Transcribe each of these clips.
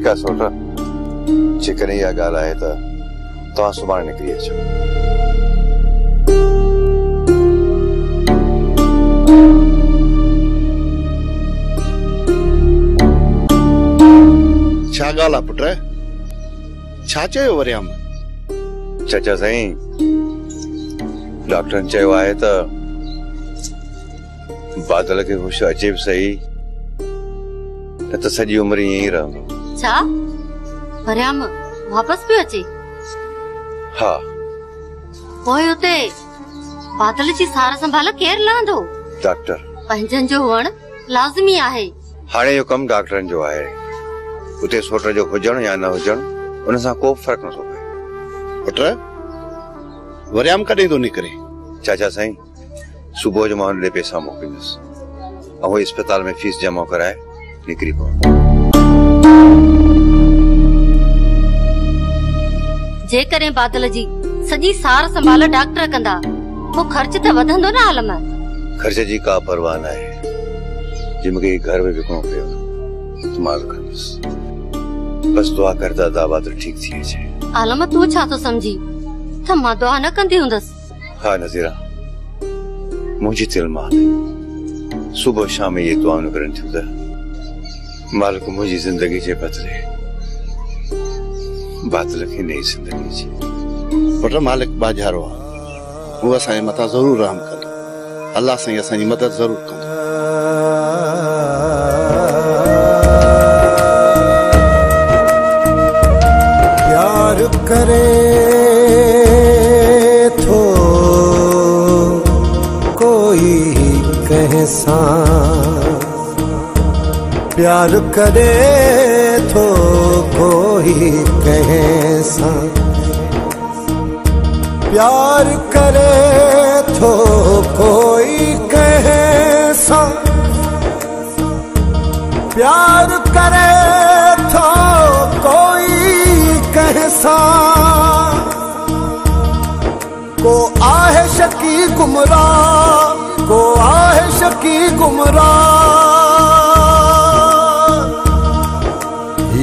ठीक है सोटा जेकर इहा ॻाल्हि आहे त तव्हां सुभाणे निकिरी अचो। छा ॻाल्हि आहे पुट? छा चयो वरियाम? चाचा साईं डॉक्टरनि चयो आहे त बादल खे होश अचे बि सही न त सॼी उमिरि ईअं ई रहंदो। छा वरियाम वापस पियो अचे? हा। पोइ उते बादल जी सार संभाल केर लहंदो? डॉक्टर। पंहिंजनि जो हुअण लाज़मी आहे। हाणे इहो कमु डॉक्टरनि जो आहे। उते सोट जो हुजण या न हुजण उन सां को फर्क़ नथो पए। पुट वरियाम कॾहिं थो निकिरे? चाचा साईं सुबुह जो मां हुन ॾे पैसा मोकिलींदुसि ऐं उहो अस्पताल में फीस जमा कराए निकिरी पवंदो। जेकॾहिं बादल जी सॼी सार संभाल डॉक्टर कंदा पोइ ख़र्च त वधंदो न आलम? ख़र्च जी का परवाह न आहे। जे मूंखे घर में विकिणो पियो त मां विकणंदुसि। बस दुआ करदा दा बादल ठीक थी अचे। आलम तू छा तो समझी त मां दुआ न कंदी हूंदसि? हाँ नज़ीरा मुझी दिल मां सुबह शाम ये दुआ न करन थियूं त मालिक मुझी जिंदगी जे बदले बादल खे नई जिंदगी जी। पुट मालिक बाजारो आहे, वो असांजे मथां ज़रूर रहम कंदो। अल्लाह साईं असांजी मदद ज़रूर कंदो। प्यार करे तो कोई कैसा, प्यार करे तो कोई कैसा, प्यार करे तो कोई कैसा, प्यार करे तो कोई कैसा, को आहे शकी गुमराह, को आहे शकी गुमराह।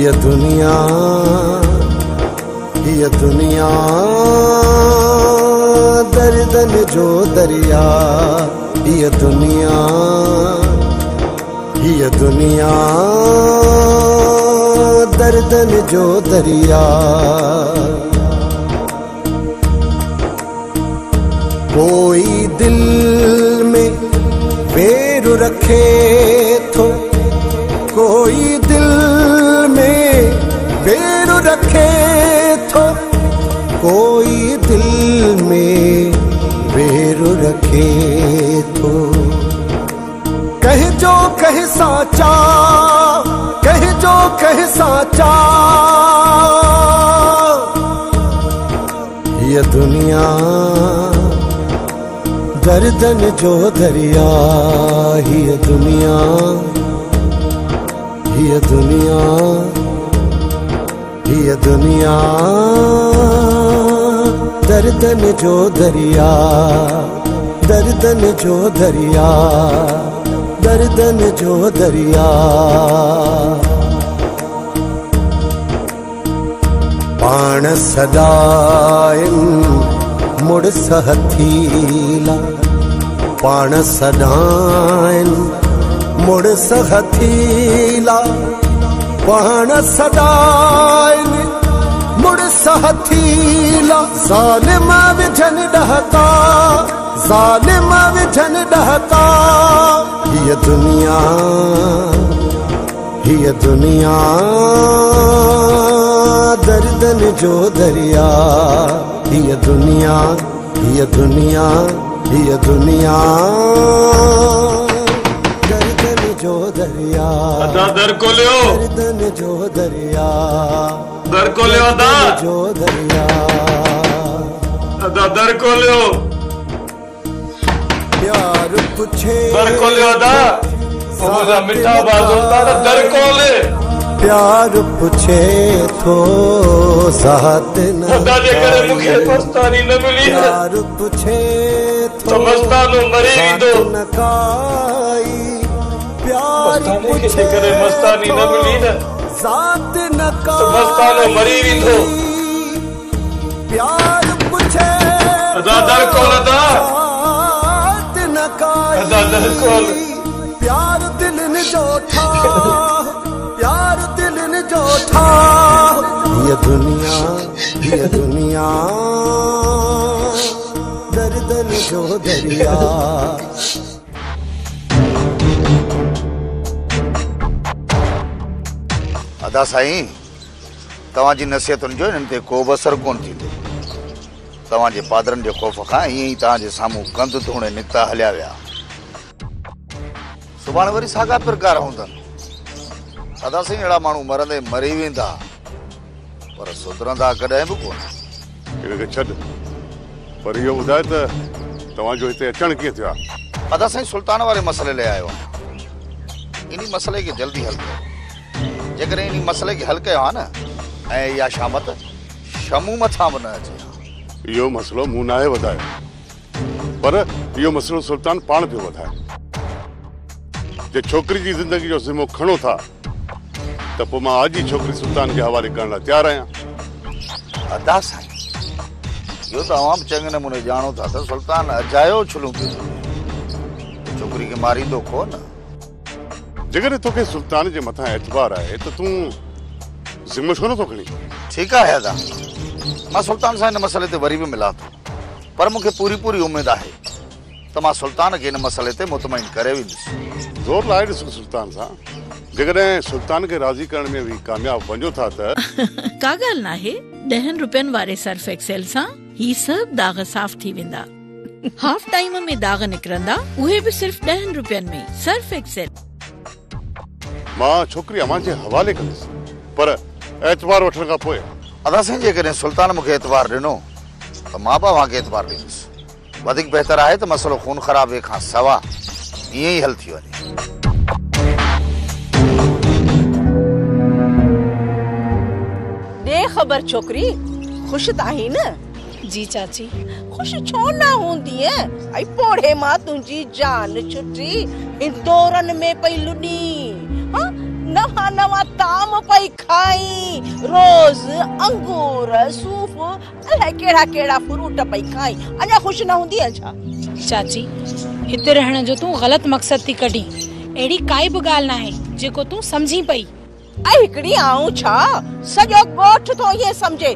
ये दुनिया दर्दन जो दरिया, ये दुनिया दर्दन जो दरिया। कोई दिल में वेर रखे तो, कोई दिल में वेर रखे तो, कोई दिल में वेर रखे तो, कह जो कह साचा, कह जो कह साचा। ये दुनिया दर्दन जो दरिया, ये दुनिया दर्दन जो दरिया, दर्दन जो दरिया, दर्दन जो दरिया। पाण सदाइन मुड़ सहथीला, पाण सदाइन मुड़ सहथीला, पाण सदाइन मुड़ सहथीला। ज़ालिम विझन डहका, ज़ालिम विझन डहका। ये दुनिया दर्दन जो दरिया, ये दुनिया दर्दन जो दरिया। अदा दर खोलियो, दर्दन जो दरिया, दर खोलियो अदा जो दरिया। अदा दर खोलियो, प्यार पूछे दर खोलियो अदा। मुझा मिठा आवाज होता है दर खोले। प्यार पूछे तो साथ न खुदा जे करे मुखे मस्तानी न मिली। प्यार पूछे तो मस्तानो मरी दो न काई। प्यार मस्तानी के करे मस्तानी न मिली न। ज़ात न का मस्तानो मरी वेंदो प्यार पुछे अदा दर कौन अदा ज़ात न का अदा दर कौन प्यार दिल ने जो था प्यार दिल ने जो था ये दुनिया दर्द जो दरिया अदा साईं तव्हांजी नसीहतुनि जो हिननि ते को बि असरु कोन थींदो तव्हांजे पादरनि जे ख़ौफ़ खां ईअं ई तव्हांजे साम्हूं कंध धोणे निकिता हलिया विया सुभाणे वरी साॻा प्रकार हूंदनि अदा साईं अहिड़ा माण्हू मरंदे मरी वेंदा पर सुधरंदा कॾहिं बि कोन हिनखे छॾ पर इहो ॿुधाए त तव्हांजो हिते अचणु कीअं थियो आहे अदा साईं सुल्तान वारे मसइले लाइ आयो आहियां इन मसइले खे जल्दी हल कयो जेकॾहिं इन मसइले खे हल कयो आहे न ऐं इहा शामत शमू मथां बि न अचे इहो मसइलो मूं नाहे वधायो पर इहो मसइलो सुल्तान पाण पियो वधाए जे छोकिरी जी ज़िंदगी जो ज़िम्मो खणो था त पोइ मां अॼु ई छोकिरी सुल्तान खे हवाले करण लाइ तयारु आहियां अदा साईं इहो त अवां बि चङे नमूने ॼाणो था त सुल्तान अजायो छुलूं पियो छोकिरी खे मारींदो कोन जेकॾहिं तोखे सुल्तान जे मथां एतबार आहे त तूं ज़िम्मो छो नथो खणी ठीकु आहे अदा मां सुल्तान सां हिन मसइले ते वरी बि मिलां थो पर मूंखे पूरी उमेद आहे त मां सुल्तान खे हिन मसइले ते मुतमइन करे वेंदुसि ज़ोर लाए ॾिसो सुल्तान सां जेकॾहिं सुल्तान खे राज़ी करण में भी कामयाब वञो था त का ॻाल्हि नाहे 10 रुपयनि वारे सर्फ एक्सेल सां ही सभु दाग साफ़ थी वेंदा हाफ टाइम में दाग निकिरंदा उहे भी सिर्फ 10 रुपयनि में सर्फ एक्सेल मां छोकिरी अमां जे हवाले कंदुसि पर एतबार वठण खां पोइ अदा साईं जेकॾहिं सुल्तान मूंखे एतबार ॾिनो त मां बि अव्हांखे एतबार ॾींदुसि वधीक बहितर आहे त मसइलो खून ख़राबे खां सवा ईअं ई हल थी वञे दे ख़बर छोकरी खुश ताही न जी चाची खुश छो न हूंदी है आई पोड़े मां तुंहिंजी जान छुटी इंदौरन में पई लुडी हां नवा ताम पई खाई रोज अंगूर सूफ अलाए केड़ा फ्रूट पई खाई अञा खुश न हूंदी है छा चाची हिते रहण जो तूं गलत मकसद थी कढी एड़ी काई भी गाल ना है जेको तूं समझी पई आई हिकड़ी आऊं छा सजो गोठ तो ये समझे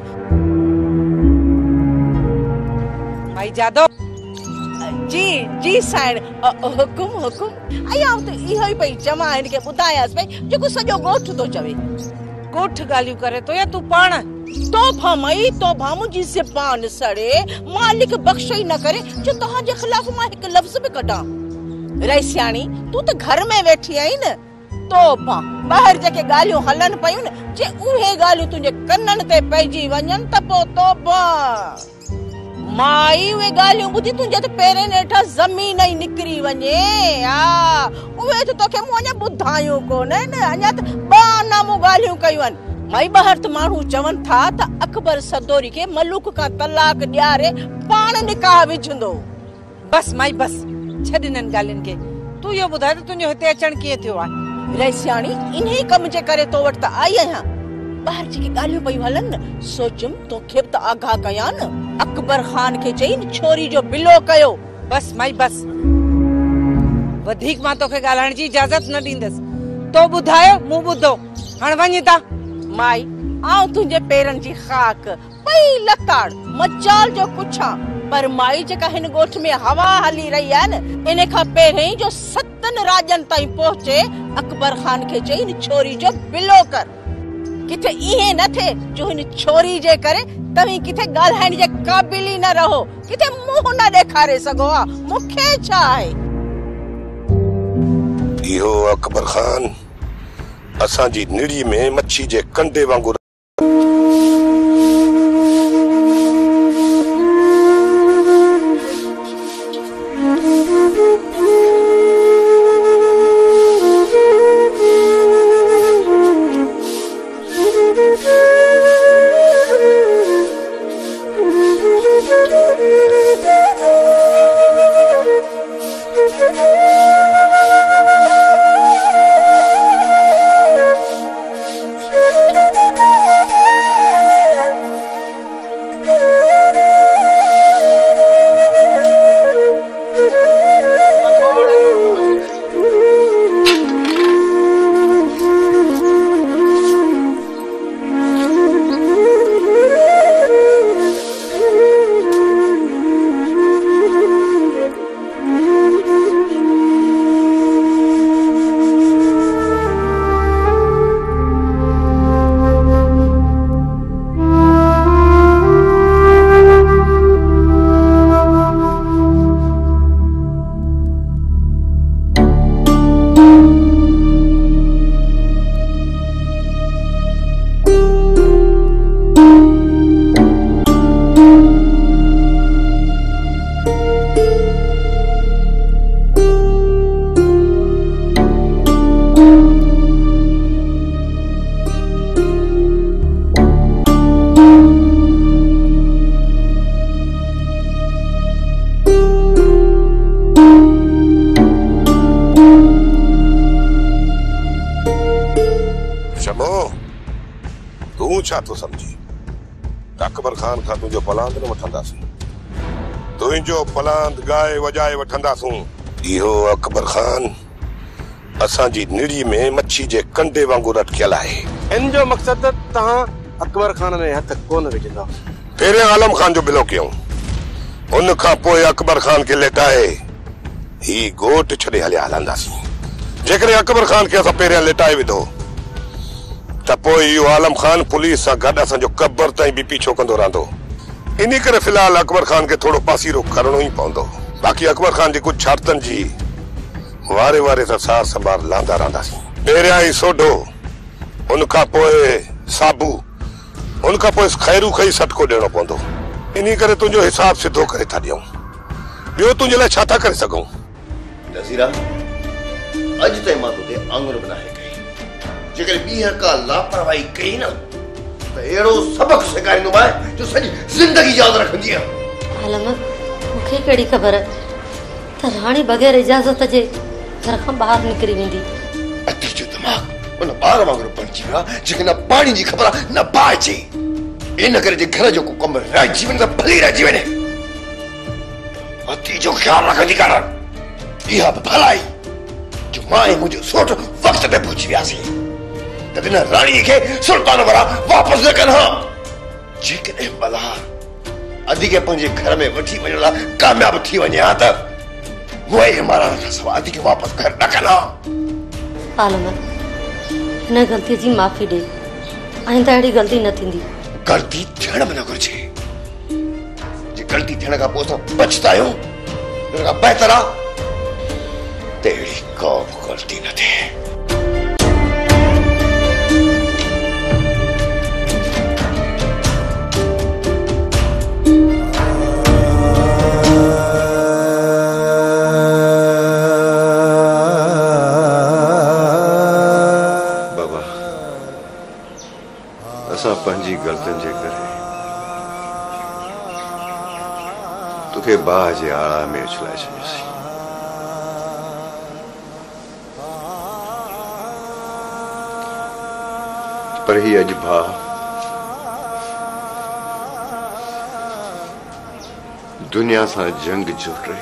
भाई जादव जी साईं हुकुम आई आऊं तो इहो ही पई चमा इनके बुधायास पई जेको सजो गोठ तो चवे गोठ गालियूं करे तो या तू पाण तो भाई तो भामू जी ज़बान सड़े मालिक बख्शई न करे जो तहां जे खिलाफ मां एक लफ्ज भी कढा रईसियाणी तू तो घर में वेठी आई न तो बाहर जेके गालियूं हलन पयूं न जे उहे गालियूं तुझे कन्नन ते पइजी वञन त पो तोबा माई वे गालियूं बुधी तुझे ते पेरे नेठा जमीन ही निकरी वञे आ उहे तो तोखे मु अञा बुधायूं कोन न अञा त बानामू गालियूं कयूं माई बाहर त माण्हू चवन था त अकबर सदोरी के मलूक का तलाक ॾियारे पाण निकाह विझंदो बस माई बस छॾिनन गालिन के तू यो बुधाए त तुंहिंजो हिते अचण कीअं थियो आहे रईसियाणी इन्ही कम जे करे तो वटि त आई आहियां बाहर जेके गालियूं पई हलन न सोचम तो खे त आगाह कया न अकबर खान के चई न छोरी जो बिलो कयो बस माई बस वधीक मां तोखे ॻाल्हाइण जी इजाज़त न ॾींदस तो बुधायो मूं बुधो हाणे वञ ता माई आऊं तुंहिंजे पेरनि जी खाक पई लताड़ मचाल जो कुछा पर माई जेका हिन गोठ में हवा हली रही है न इन खां पहिरीं जो 7 राजन ताईं पहुचे अकबर खान के चई न छोरी जो बिलो कर किथे इहे न थे जो हिन छोरी जे करे तव्हीं किथे ॻाल्हाइण जे क़ाबिल ई न रहो किथे मुंह न ॾेखारे सघो आ मूंखे छा आहे इहो अकबर खान असांजी निड़ी में मच्छी जे कंडे वांगुरु छा तो समझी अकबर खान का तुझो पलांद न वठंदासीं तुझो पलांद गाए वजाए वठंदासूं इहो अकबर खान असां जी निड़ी में मच्छी जे कंडे वांगुरु अटकियल आहे इन जो मकसद तहां अकबर खान में हथ कोन विझंदा पहिरियों आलम खान जो बिलो कयूं उन खां पोइ अकबर खान खे लेटाए ही गोट छॾे हलिया हलंदासीं जेकॾहिं अकबर खान खे असां पहिरियां लेटाए विधो त पोइ इहो आलम खान पुलिस सां गॾु असांजो कब्र ताईं बि पीछो कंदो रहंदो इन करे फिलहाल अकबर खान खे थोरो पासीरो करणो ई पवंदो बाक़ी अकबर खान जी कुझु शर्तनि जी वारे वारे सां सार संभाल लांदा रहंदासीं पहिरियां ई सोढो उन खां पोइ साबू उन खां पोइ खैरू खई सटको ॾियणो पवंदो इन करे तुंहिंजो हिसाब सिधो करे था ॾियूं ॿियो तुंहिंजे लाइ छा था करे सघूं नज़ीरा अॼु ताईं मां तोते आङुर बि नाहे कई जेकॾहिं ॿीहर का लापरवाही कई न त अहिड़ो सबक सेखारींदोमांइ जो सॼी ज़िंदगी यादि रखंदी आलम मूंखे कहिड़ी ख़बर त राणी बग़ैर इजाज़त जे घर खां ॿाहिरि निकिरी वेंदी अति जो दिमाग़ उन ॿार वांगुरु बणिजी वियो आहे जेके न पाणी जी ख़बर आहे न बाहि जी इन करे जे घर जो को कमु रहिजी वञे त भली रहिजी वञे अति जो ख़्यालु रखंदी कर इहा बि भलाई जो मां ऐं मुंहिंजो सोट वक़्त ते पहुची वियासीं त हिन राणीअ खे सुल्तान वारा वापसि न कनि हा जेकॾहिं बलहार अधी खे पंहिंजे घर में वठी वञण लाइ कामयाब थी वञे हा त उहे इमारत खां सवाइ अधी खे वापसि घर न कनि हा आलम हिन ग़लतीअ जी माफ़ी ॾे आइंदा अहिड़ी ग़लती न थींदी गलती थियण बि न घुरिजे जे गलती थियण खां पोइ असां पछतायूं हिन खां बहितर आहे त अहिड़ी को बि गलती न थिए पंहिंजी ग़लतियुनि जे करे तोखे बाहि जे आड़ा में उछलाए छॾियोसीं पर ही अॼु भाउ दुनिया सां जंग जोड़े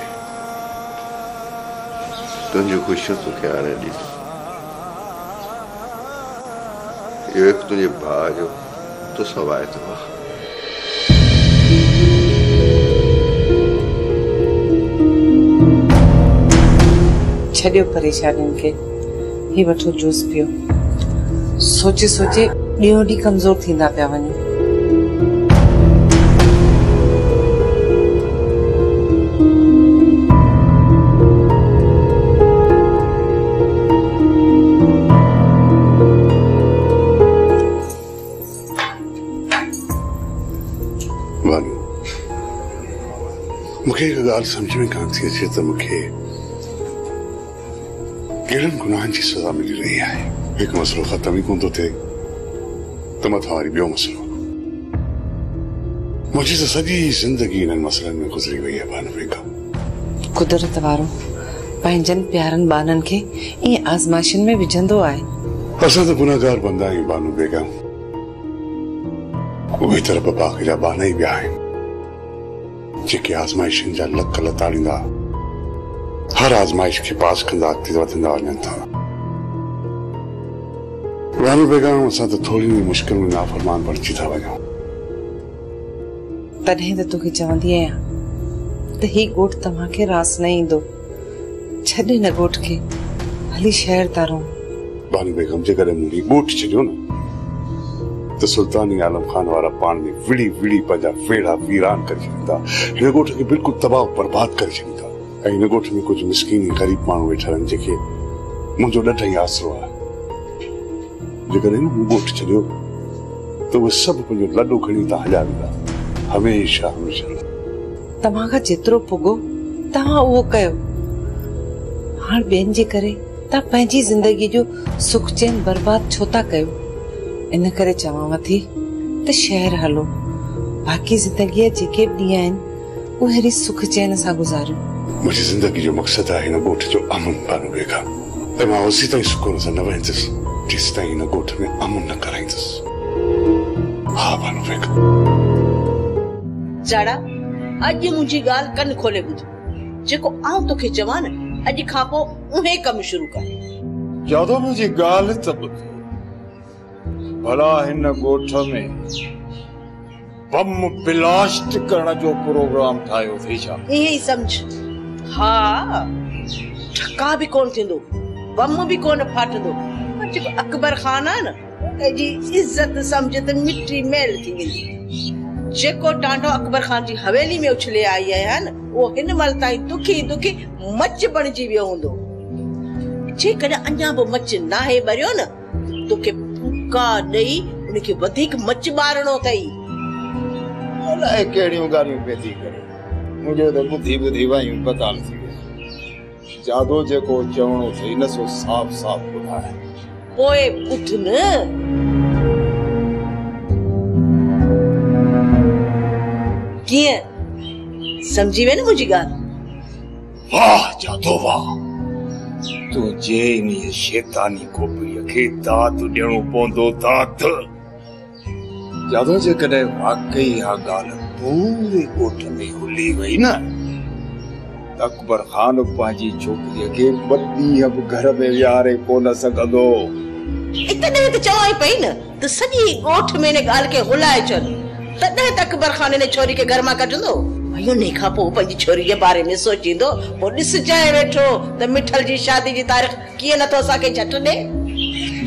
तुंहिंजूं ख़ुशियूं तोखे आणे ॾींदो इहो हिकु तुंहिंजे भाउ जो तो सवाए तो छॾियो परेशानियुनि खे ही वठो जूस पियो सोचे सोचे ॾींहों ॾींहुं कमज़ोर थींदा पिया वञो मूंखे हिकु ॻाल्हि सम्झ में कान थी अचे त मूंखे कहिड़नि गुनाहनि जी सज़ा मिली रही आहे हिकु मसइलो ख़तम ई कोन थो थिए त मथां वरी ॿियो मसइलो मुंहिंजी त सॼी ज़िंदगी इन्हनि मसइलनि में गुज़री वई आहे बानू बेगम कुदरत वारो पंहिंजनि प्यारनि ॿारनि खे ईअं आज़माइशुनि में विझंदो आहे असां त गुनाहगार बंदा आहियूं बानू बेगम उहे तरफ़ बाक़ी जा बाना ई ॿिया आहिनि जेके आज़माइशुनि जा लक लताड़ींदा हर आज़माइश के पास कंदा अॻिते वधंदा वञनि था बानू बेगम असां त थोरी मुश्किल में नाफ़रमान बणिजी था वञूं तॾहिं त तोखे चवंदी आहियां त ही ॻोठ तव्हांखे रास न ईंदो छॾे न ॻोठ खे हली शहर था रहूं बानू बेगम जेकॾहिं मूं हीउ ॻोठ छॾियो न त सुल्तानी आलम खान वारा पाण में विड़ी विड़ी पंहिंजा वेड़ा वीरान करे छॾींदा हिन ॻोठ खे बिल्कुलु तबाह बर्बाद करे छॾींदा ऐं हिन ॻोठ में कुझु मिसकीन ग़रीब माण्हू वेठा आहिनि जेके मुंहिंजो ॾाढो ई आसरो आहे जेकॾहिं मूं ॻोठ छॾियो त उहे सभु पंहिंजो लॾो खणी था हलिया वेंदा हमेशह हमेशह तव्हां खां जेतिरो पुॻो तव्हां उहो कयो हाणे ॿियनि जे करे तव्हां पंहिंजी ज़िंदगी जो सुख चैन बर्बाद छो था कयो इन करे चवांव थी त शहर हलो बाक़ी ज़िंदगीअ जेके बि ॾींहं आहिनि उहे अहिड़ी सुख चैन सां गुज़ारियो मुंहिंजी ज़िंदगी जो मक़सदु आहे हिन ॻोठ जो अमन बानू बेगम ऐं मां ओसी ताईं सुकून सां न वेंदुसि जेसि ताईं हिन ॻोठ में अमन न कराईंदुसि हाँ भानु बेग। जाड़ा अॼु मुंहिंजी ॻाल्हि कन खोले ॿुध। जेको आउं तोखे चवां न अॼु खां पोइ उहे कम शुरू कर। ज्यादा मुंहिंजी ॻाल्हि त ॿुध। भला हिन ॻोठ में बम ब्लास्ट करण जो प्रोग्राम ठाहियो थी छा? ईअं ई सम्झ। हा ठका बि कोन थींदो, बम बि कोन फाटंदो। जेको अकबर खान आहे न जी इज्जत सम्झ त मिट्टी मेल थी वेंदी। जेको टांडो अकबर खान जी हवेली में उछले आई है न वो हिन महिल ताईं दुखी दुखी मच बणिजी वियो हूंदो। जेकॾहिं अञा बि मच नाहे ॿरियो न तोखे फूका ॾेई उनखे वधीक मच ॿारणो अथई। अलाए कहिड़ियूं ॻाल्हियूं पिए थी करे, मुंहिंजो त ॿुधी ॿुधी वायूं पताल थी वियो। जादो जेको चवणो अथई न सो साफ़ साफ़ ॿुधाए। पोइ ॿुध न। कीअं समझी वे न मुंहिंजी ॻाल्हि? वाह जादो वाह, तुंहिंजे इन शैतानी खोपड़ीअ खे दाद ॾियणो पवंदो दाद। जादो जेकॾहिं वाकई इहा ॻाल्हि पूरे ॻोठ में हुली वई न त अकबर खान पंहिंजी छोकिरीअ खे ॿ ॾींहं बि घर में विहारे कोन सघंदो। इतने त चवां ई पई न त सॼी ॻोठ में इन ॻाल्हि खे हुलाए चल, तॾहिं त अकबर खान इन छोरी खे घर मां कढंदो। भई उन खां पोइ पंहिंजी छोरी जे बारे में सोचींदो। पोइ ॾिसजांइ वेठो त मिठल जी शादी जी तारीख़ कीअं नथो असांखे झट ॾे।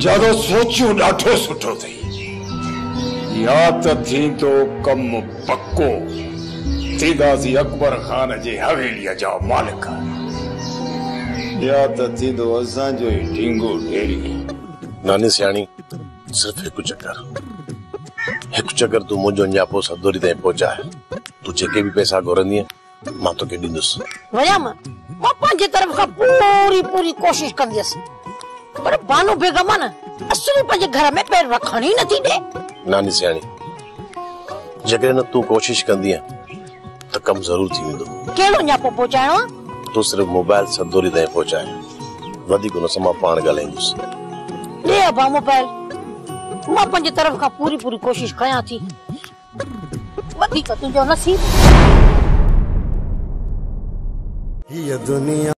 जादो सोचियो ॾाढो सुठो अथई। या त थींदो कमु पको, थींदासीं अकबर खान जे हवेलीअ जा मालिक, या त थींदो असांजो ई ढींगो ढेरी। नानी सियाणी सिर्फ हिकु चक्कर तू मुंहिंजो न्यापो सदोरी ताईं पहुचाए। तू जेके भी पैसा घुरंदी मां तोखे ॾींदुसि। वया मां पंहिंजे तरफ़ खां पूरी कोशिश कंदसि, पर बानू बेगम न असली पंहिंजे घर में पैर रखण ई नथी ॾे। नानी सियाणी जेकॾहिं न तू कोशिश कंदी त कम जरूर थी वेंदो। कहिड़ो न्यापो पहुचाइणो आहे? तू सिर्फ मोबाइल सदोरी ताईं पहुचाए, वधीक उन सां मां पाण ॻाल्हाईंदुसि। ले अबा मोबाइल, मां पंहिंजे तरफ़ खां पूरी कोशिश कयां थी। वधीक तुंहिंजो नसीब। ये दुनिया